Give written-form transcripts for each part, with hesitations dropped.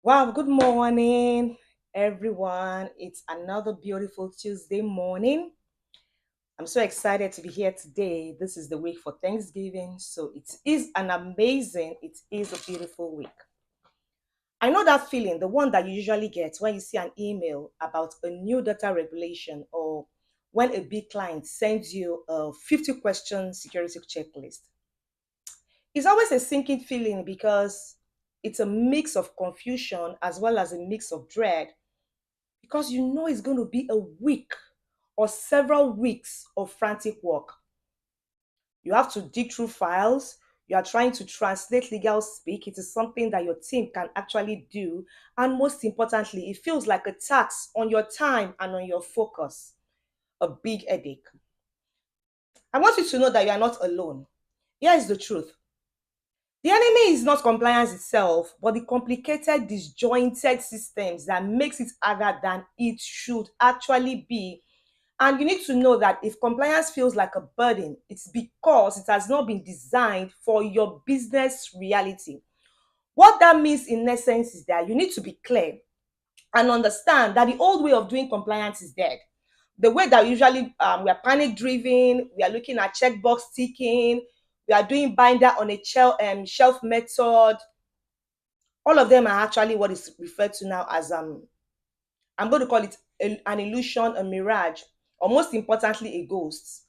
Wow, good morning, everyone. It's another beautiful Tuesday morning. I'm so excited to be here today. This is the week for Thanksgiving, so it is a beautiful week. I know that feeling, the one that you usually get when you see an email about a new data regulation or when a big client sends you a 50 question security checklist. It's always a sinking feeling because it's a mix of confusion as well as a mix of dread because you know it's going to be a week or several weeks of frantic work. You have to dig through files. You are trying to translate legal speak. It is something that your team can actually do. And most importantly, it feels like a tax on your time and on your focus, a big headache. I want you to know that you are not alone. Here is the truth. The enemy is not compliance itself, but the complicated, disjointed systems that makes it harder than it should actually be. And you need to know that if compliance feels like a burden, it's because it has not been designed for your business reality. What that means in essence is that you need to be clear and understand that the old way of doing compliance is dead. The way that usually we are panic driven, we are looking at checkbox ticking, we are doing binder on a shelf method. All of them are actually what is referred to now as I'm going to call it an illusion, a mirage, or most importantly, a ghost.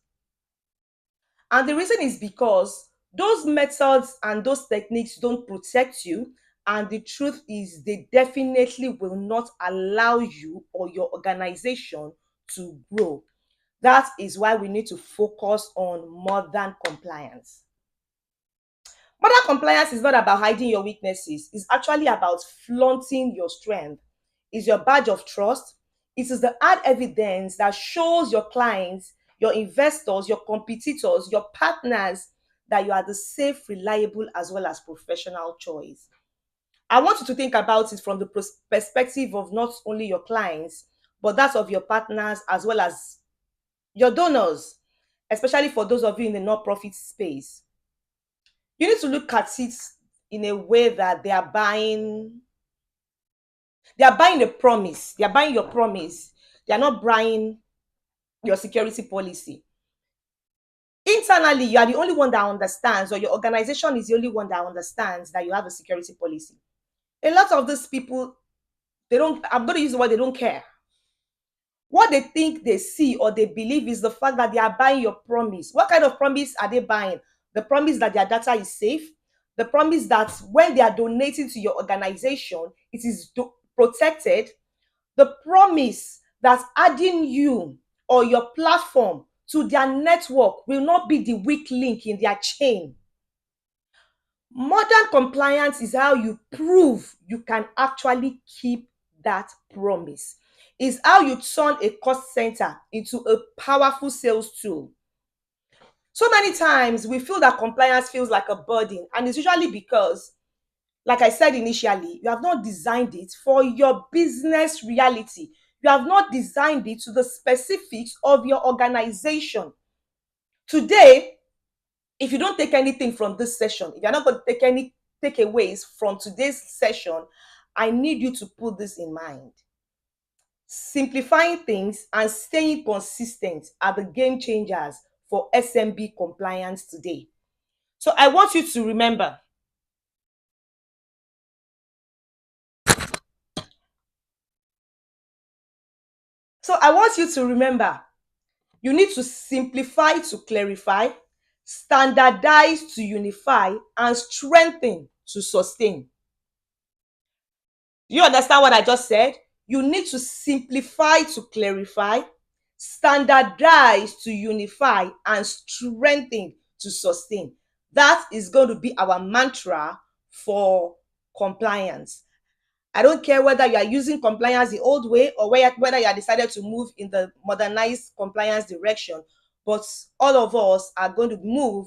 And the reason is because those methods and those techniques don't protect you. And the truth is, they definitely will not allow you or your organization to grow. That is why we need to focus on modern compliance. Modern compliance is not about hiding your weaknesses, it's actually about flaunting your strength. It's your badge of trust. It is the hard evidence that shows your clients, your investors, your competitors, your partners that you are the safe, reliable, as well as professional choice. I want you to think about it from the perspective of not only your clients, but that of your partners as well as your donors, especially for those of you in the non-profit space. You need to look at it in a way that they are buying a promise. They are buying your promise. They are not buying your security policy. Internally, you are the only one that understands, or your organization is the only one that understands that you have a security policy. A lot of these people, they don't, I'm going to use the word, they don't care. What they think they see or they believe is the fact that they are buying your promise. What kind of promise are they buying? The promise that their data is safe, the promise that when they are donating to your organization, it is protected, the promise that adding you or your platform to their network will not be the weak link in their chain. Modern compliance is how you prove you can actually keep that promise. Is how you turn a cost center into a powerful sales tool. So many times we feel that compliance feels like a burden, and it's usually because, like I said initially, you have not designed it for your business reality. You have not designed it to the specifics of your organization. Today, if you don't take anything from this session, if you're not going to take any takeaways from today's session, I need you to put this in mind. Simplifying things and staying consistent are the game changers for SMB compliance today. So I want you to remember. So I want you to remember, you need to simplify to clarify, standardize to unify, and strengthen to sustain. Do you understand what I just said? You need to simplify to clarify, standardize to unify, and strengthen to sustain. That is going to be our mantra for compliance. I don't care whether you are using compliance the old way or whether you have decided to move in the modernized compliance direction, but all of us are going to move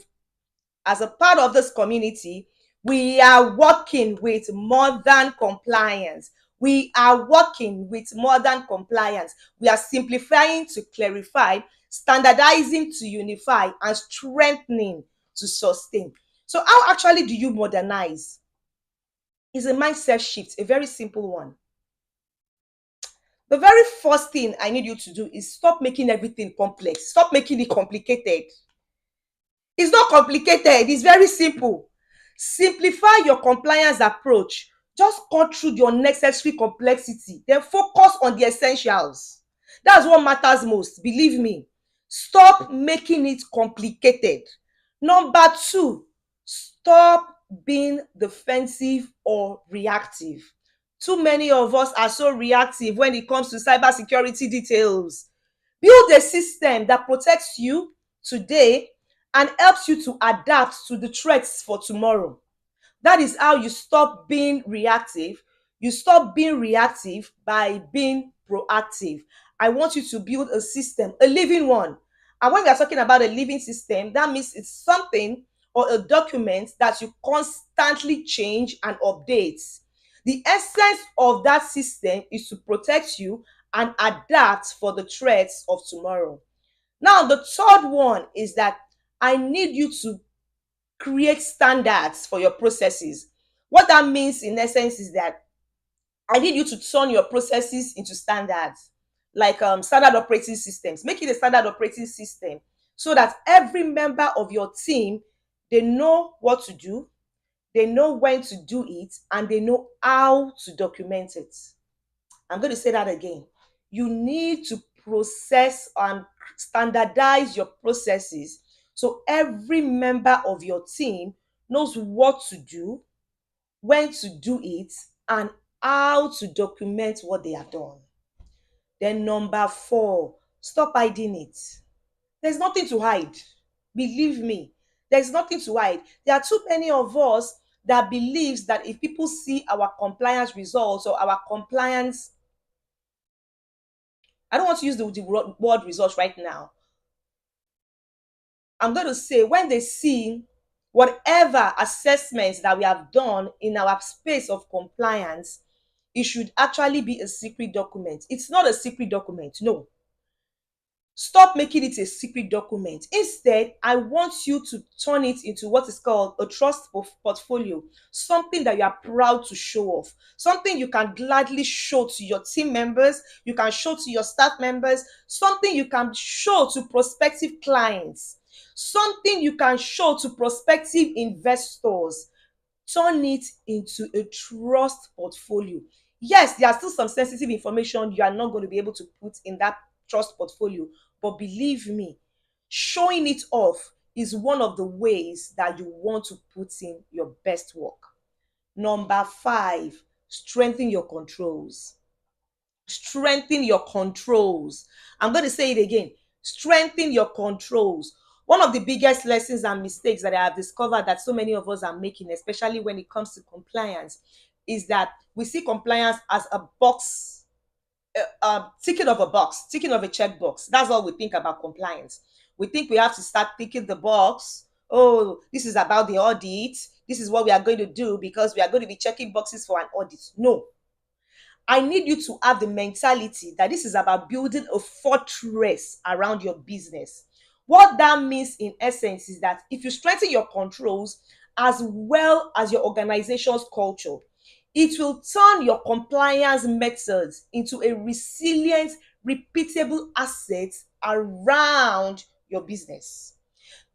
as a part of this community. We are working with modern compliance. We are working with modern compliance. We are simplifying to clarify, standardizing to unify, and strengthening to sustain. So how actually do you modernize? is a mindset shift, a very simple one. The very first thing I need you to do is stop making everything complex. Stop making it complicated. It's not complicated, it's very simple. Simplify your compliance approach. Just cut through the unnecessary complexity, then focus on the essentials. That's what matters most, believe me. Stop making it complicated. Number two, stop being defensive or reactive. Too many of us are so reactive when it comes to cybersecurity details. Build a system that protects you today and helps you to adapt to the threats for tomorrow. That is how you stop being reactive. You stop being reactive by being proactive. I want you to build a system, a living one. And when we are talking about a living system, that means it's something or a document that you constantly change and update. The essence of that system is to protect you and adapt for the threats of tomorrow. Now, the third one is that I need you to create standards for your processes. What that means in essence is that I need you to turn your processes into standards, like standard operating systems. Make it a standard operating system so that every member of your team, they know what to do, they know when to do it, and they know how to document it. I'm going to say that again. You need to process and standardize your processes so every member of your team knows what to do, when to do it, and how to document what they have done. Then, number four, stop hiding it. There's nothing to hide. Believe me, there's nothing to hide. There are too many of us that believes that if people see our compliance results or our compliance, I don't want to use the word results right now. I'm going to say when they see whatever assessments that we have done in our space of compliance, it should actually be a secret document. It's not a secret document, no. Stop making it a secret document. Instead, I want you to turn it into what is called a trust portfolio, something that you are proud to show off, something you can gladly show to your team members, you can show to your staff members, something you can show to prospective clients, something you can show to prospective investors. Turn it into a trust portfolio. Yes, there are still some sensitive information you are not going to be able to put in that trust portfolio, but believe me, showing it off is one of the ways that you want to put in your best work. Number five, strengthen your controls. Strengthen your controls. I'm going to say it again. Strengthen your controls. One of the biggest lessons and mistakes that I have discovered that so many of us are making, especially when it comes to compliance, is that we see compliance as a box, ticking of a box, ticking of a checkbox. That's all we think about compliance. We think we have to start ticking the box. Oh, this is about the audit. This is what we are going to do because we are going to be checking boxes for an audit. No, I need you to have the mentality that this is about building a fortress around your business. What that means in essence is that if you strengthen your controls as well as your organization's culture, it will turn your compliance methods into a resilient, repeatable asset around your business.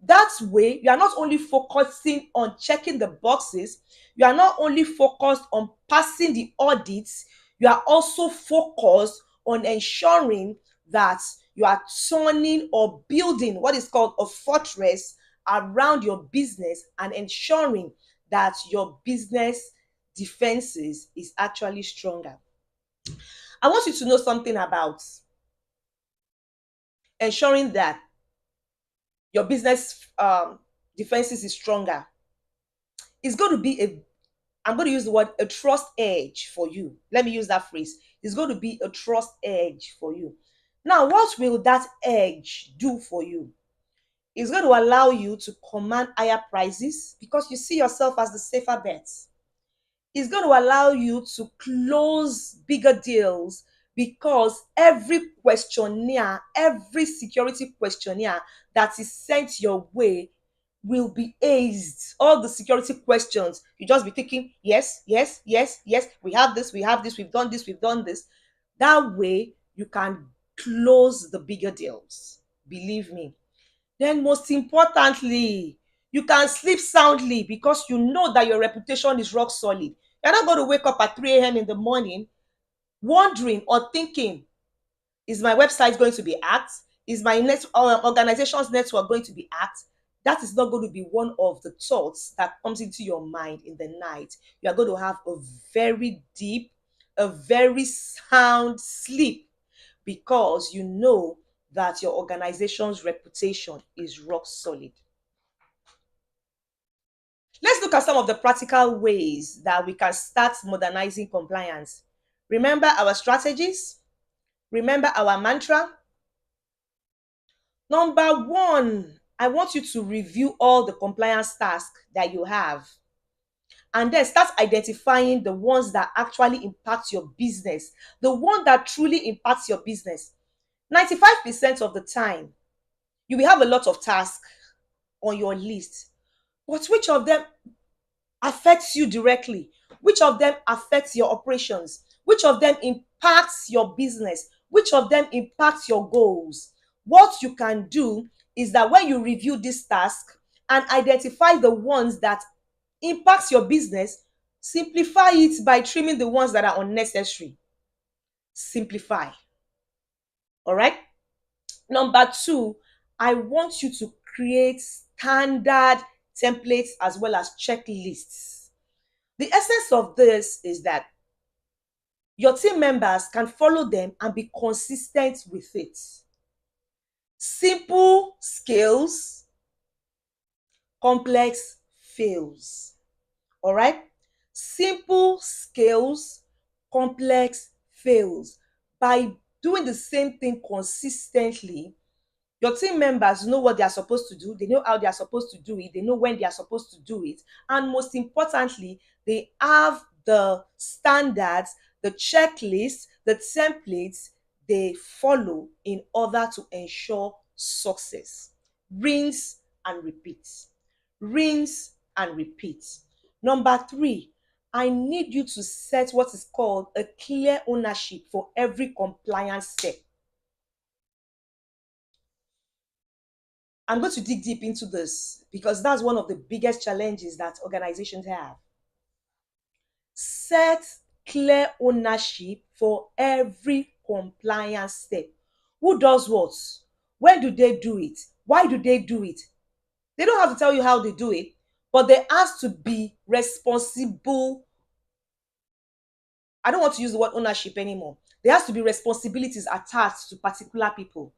That way, you are not only focusing on checking the boxes, you are not only focused on passing the audits, you are also focused on ensuring that you are turning or building what is called a fortress around your business and ensuring that your business defenses is actually stronger. I want you to know something about ensuring that your business defenses is stronger. It's going to be a, I'm going to use the word a trust edge for you. Let me use that phrase. It's going to be a trust edge for you. Now, what will that edge do for you? It's going to allow you to command higher prices because you see yourself as the safer bet. It's going to allow you to close bigger deals because every questionnaire, every security questionnaire that is sent your way will be aced. All the security questions, you just be thinking, yes, yes, yes, yes, we have this, we've done this, we've done this. That way, you can close the bigger deals. Believe me. Then, most importantly, you can sleep soundly because you know that your reputation is rock solid. You're not going to wake up at 3 a.m. in the morning wondering or thinking, is my website going to be hacked? Is my organization's network going to be hacked? That is not going to be one of the thoughts that comes into your mind in the night. You are going to have a very deep, a very sound sleep because you know that your organization's reputation is rock solid. Let's look at some of the practical ways that we can start modernizing compliance. Remember our strategies, remember our mantra. Number one, I want you to review all the compliance tasks that you have and then start identifying the ones that actually impact your business, the one that truly impacts your business. 95% of the time, you will have a lot of tasks on your list, but which of them affects you directly? Which of them affects your operations? Which of them impacts your business? Which of them impacts your goals? What you can do is that when you review this task and identify the ones that impacts your business, simplify it by trimming the ones that are unnecessary. Simplify. All right. Number two, I want you to create standard templates as well as checklists. The essence of this is that your team members can follow them and be consistent with it. Simple scales, complex fails. All right? Simple scales, complex fails. By doing the same thing consistently, your team members know what they are supposed to do, they know how they are supposed to do it, they know when they are supposed to do it, and most importantly, they have the standards, the checklist, the templates they follow in order to ensure success. Rinse and repeat. Rinse and repeat. Number three, I need you to set what is called a clear ownership for every compliance step. I'm going to dig deep into this because that's one of the biggest challenges that organizations have. Set clear ownership for every compliance step. Who does what? When do they do it? Why do they do it? They don't have to tell you how they do it, but there has to be responsible. I don't want to use the word ownership anymore. There has to be responsibilities attached to particular people.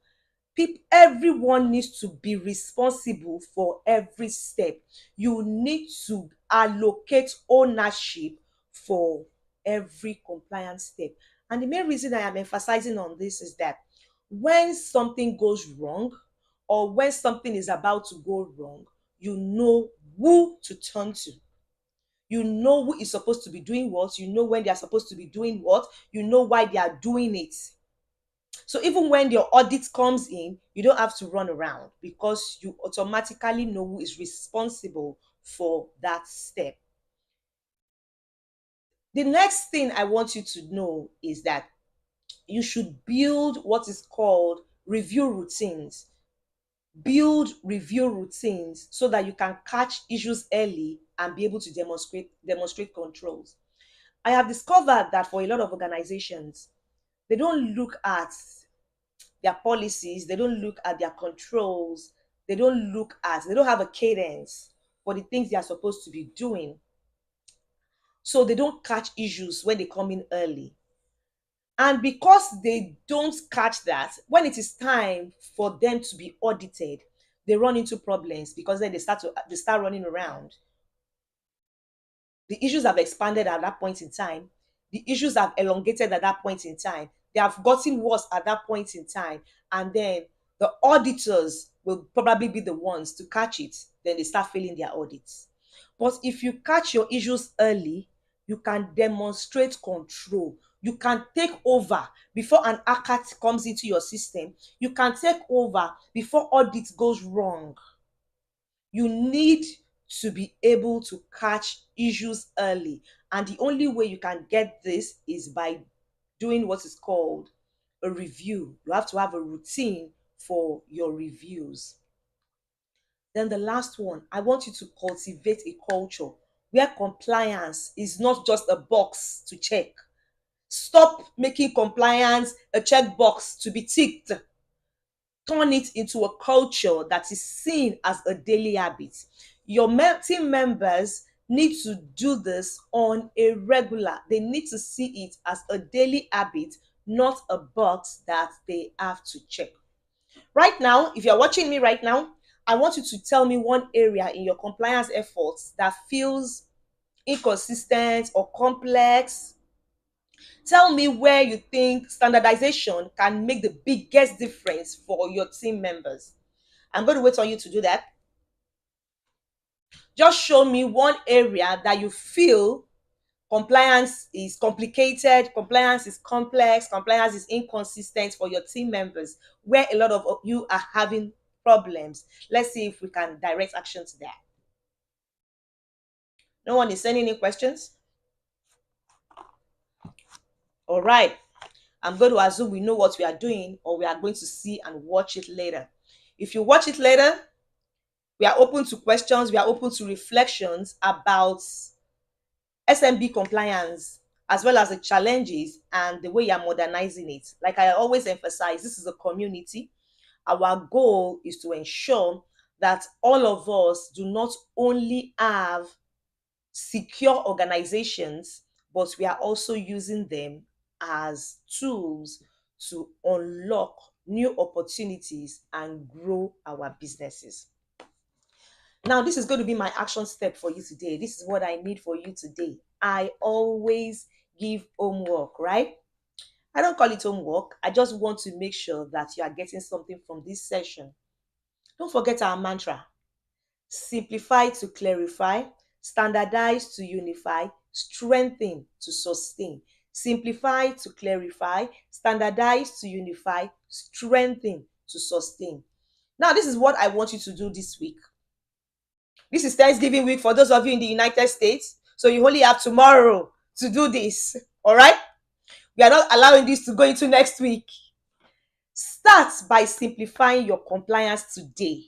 Everyone needs to be responsible for every step. You need to allocate ownership for every compliance step. And the main reason I am emphasizing on this is that when something goes wrong or when something is about to go wrong, you know who to turn to. You know who is supposed to be doing what, you know when they are supposed to be doing what, you know why they are doing it. So even when your audit comes in, you don't have to run around because you automatically know who is responsible for that step. The next thing I want you to know is that you should build what is called review routines. Build review routines so that you can catch issues early and be able to demonstrate controls. I have discovered that for a lot of organizations, they don't look at their policies, they don't look at their controls, they don't have a cadence for the things they are supposed to be doing. So they don't catch issues when they come in early. And because they don't catch that, when it is time for them to be audited, they run into problems because then they start running around. The issues have expanded at that point in time. The issues have elongated at that point in time. They have gotten worse at that point in time. And then the auditors will probably be the ones to catch it. Then they start failing their audits. But if you catch your issues early, you can demonstrate control. You can take over before an hacker comes into your system. You can take over before audit goes wrong. You need to be able to catch issues early. And the only way you can get this is by doing what is called a review. You have to have a routine for your reviews. Then the last one, I want you to cultivate a culture where compliance is not just a box to check. Stop making compliance a checkbox to be ticked. Turn it into a culture that is seen as a daily habit. Your team members need to do this on a regular. They need to see it as a daily habit, not a box that they have to check. Right now, if you're watching me right now, I want you to tell me one area in your compliance efforts that feels inconsistent or complex. Tell me where you think standardization can make the biggest difference for your team members. I'm going to wait on you to do that. Just show me one area that you feel compliance is complicated, compliance is complex, compliance is inconsistent for your team members, where a lot of you are having problems. Let's see if we can direct action to that. No one is sending any questions? All right. I'm going to assume we know what we are doing, or we are going to see and watch it later. If you watch it later, we are open to questions, we are open to reflections about SMB compliance, as well as the challenges and the way you're modernizing it. Like I always emphasize, this is a community. Our goal is to ensure that all of us do not only have secure organizations, but we are also using them as tools to unlock new opportunities and grow our businesses. Now, this is going to be my action step for you today. This is what I need for you today. I always give homework, right? I don't call it homework. I just want to make sure that you are getting something from this session. Don't forget our mantra: simplify to clarify, standardize to unify, strengthen to sustain. Simplify to clarify, standardize to unify, strengthen to sustain. Now, this is what I want you to do this week. This is Thanksgiving week for those of you in the United States. So you only have tomorrow to do this. All right? We are not allowing this to go into next week. Start by simplifying your compliance today.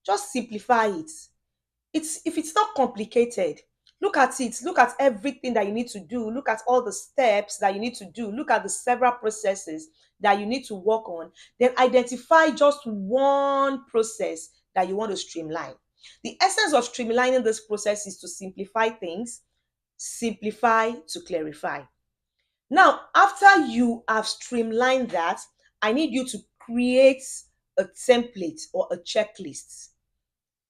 Just simplify it. If it's not complicated, look at it. Look at everything that you need to do. Look at all the steps that you need to do. Look at the several processes that you need to work on. Then identify just one process that you want to streamline. The essence of streamlining this process is to simplify things, simplify to clarify. Now, after you have streamlined that, I need you to create a template or a checklist.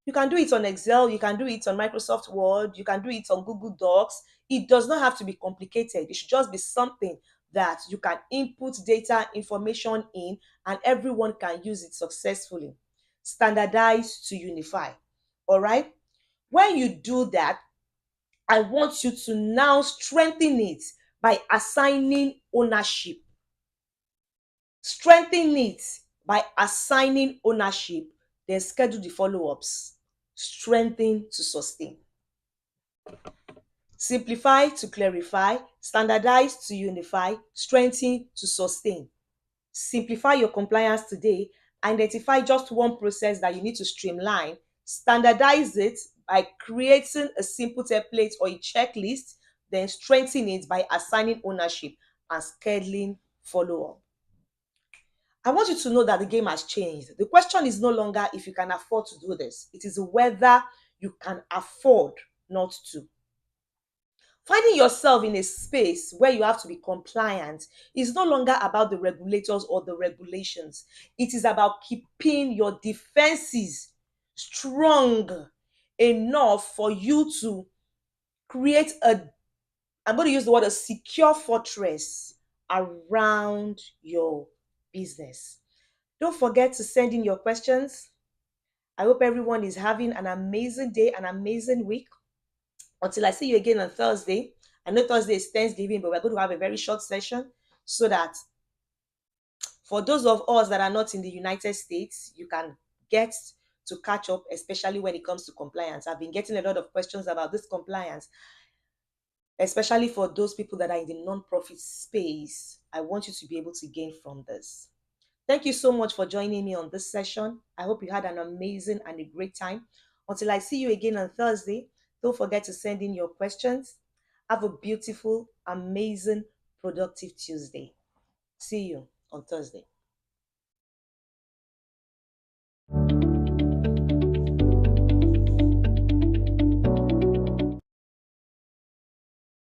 You can do it on Excel, you can do it on Microsoft Word, you can do it on Google Docs. It does not have to be complicated. It should just be something that you can input data, information in, and everyone can use it successfully. Standardize to unify. All right? When you do that, I want you to now strengthen it by assigning ownership. Strengthen it by assigning ownership, then schedule the follow-ups. Strengthen to sustain. Simplify to clarify, standardize to unify, strengthen to sustain. Simplify your compliance today. Identify just one process that you need to streamline. Standardize it by creating a simple template or a checklist, then strengthen it by assigning ownership and scheduling follow-up. I want you to know that the game has changed. The question is no longer if you can afford to do this. It is whether you can afford not to. Finding yourself in a space where you have to be compliant is no longer about the regulators or the regulations. It is about keeping your defenses strong enough for you to create I'm going to use the word, a secure fortress around your business. Don't forget to send in your questions. I hope everyone is having an amazing day, an amazing week. Until I see you again on Thursday. I know Thursday is Thanksgiving, but we're going to have a very short session so that for those of us that are not in the United States, you can get to catch up, especially when it comes to compliance. I've been getting a lot of questions about this compliance, especially for those people that are in the non-profit space. I want you to be able to gain from this. Thank you so much for joining me on this session. I hope you had an amazing and a great time. Until I see you again on Thursday, don't forget to send in your questions. Have a beautiful, amazing, productive Tuesday. See you on Thursday.